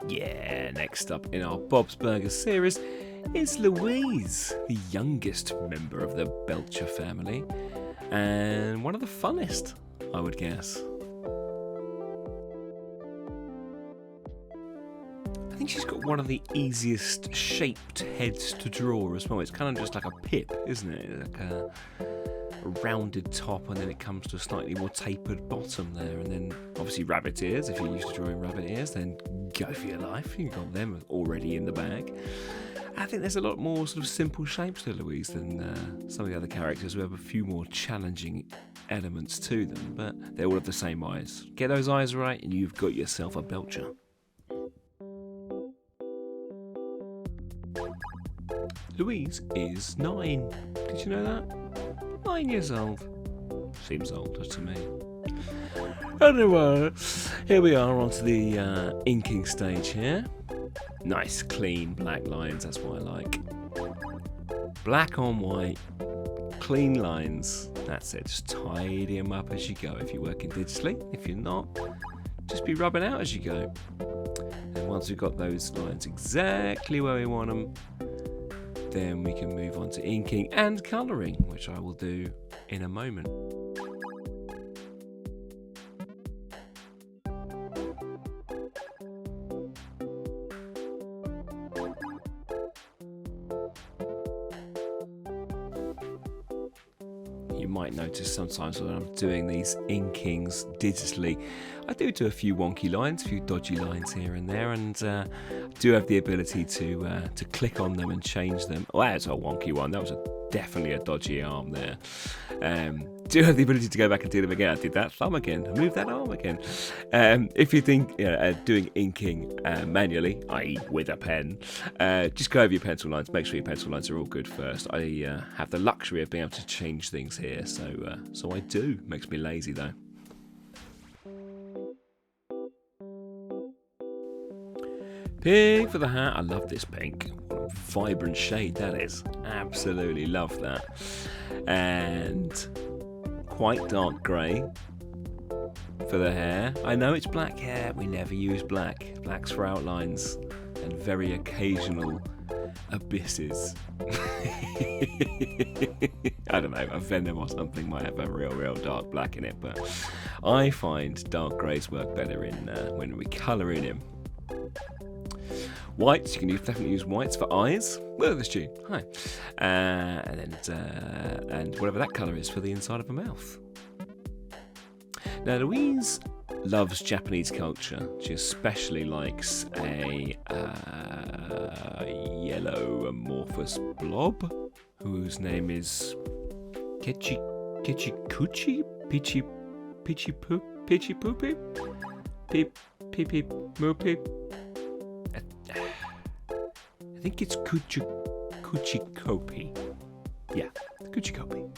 Yeah, next up in our Bob's Burger series is Louise, the youngest member of the Belcher family, and one of the funnest, I would guess. I think she's got one of the easiest shaped heads to draw as well. It's kind of just like a pip, isn't it? Like a rounded top, and then it comes to a slightly more tapered bottom there, and then obviously rabbit ears. If you're used to drawing rabbit ears, then go for your life. You've got them already in the bag. I think there's a lot more sort of simple shapes to Louise than some of the other characters who have a few more challenging elements to them, but they all have the same eyes. Get those eyes right and you've got yourself a Belcher. Louise is 9. Did you know that? 9 years old. Seems older to me. Anyway, here we are onto the inking stage here. Nice, clean black lines, that's what I like. Black on white, clean lines. That's it, just tidy them up as you go if you're working digitally. If you're not, just be rubbing out as you go. And once we've got those lines exactly where we want them, then we can move on to inking and colouring, which I will do in a moment. You might notice sometimes when I'm doing these inkings digitally, I do a few wonky lines, a few dodgy lines here and there, and do have the ability to click on them and change them. Oh, that's a wonky one. That was definitely a dodgy arm there. Do have the ability to go back and do them again. I did that thumb again. I moved that arm again. If you think doing inking manually, i.e. with a pen, just go over your pencil lines. Make sure your pencil lines are all good first. I have the luxury of being able to change things here, so I do. Makes me lazy though. Pink for the hat. I love this pink. What a vibrant shade that is. Absolutely love that. And quite dark grey for the hair. I know it's black hair. We never use black. Black's for outlines and very occasional abysses. I don't know, a Venom or something might have a real dark black in it, but I find dark greys work better in when we colour in him. Whites, you can definitely use whites for eyes. Well, this tune, hi. And whatever that colour is for the inside of a mouth. Now, Louise loves Japanese culture. She especially likes a yellow amorphous blob, whose name is Kuchi Pichi Poopy? Pee Moopy? I think it's Kuchi Kopi. Yeah, Kuchi Kopi.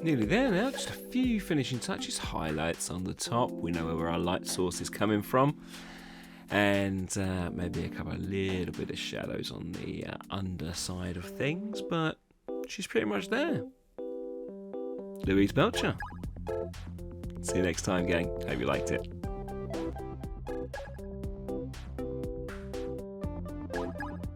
Nearly there now, just a few finishing touches, highlights on the top. We know where our light source is coming from. And maybe a couple of little bit of shadows on the underside of things, but she's pretty much there. Louise Belcher. See you next time, gang. Hope you liked it.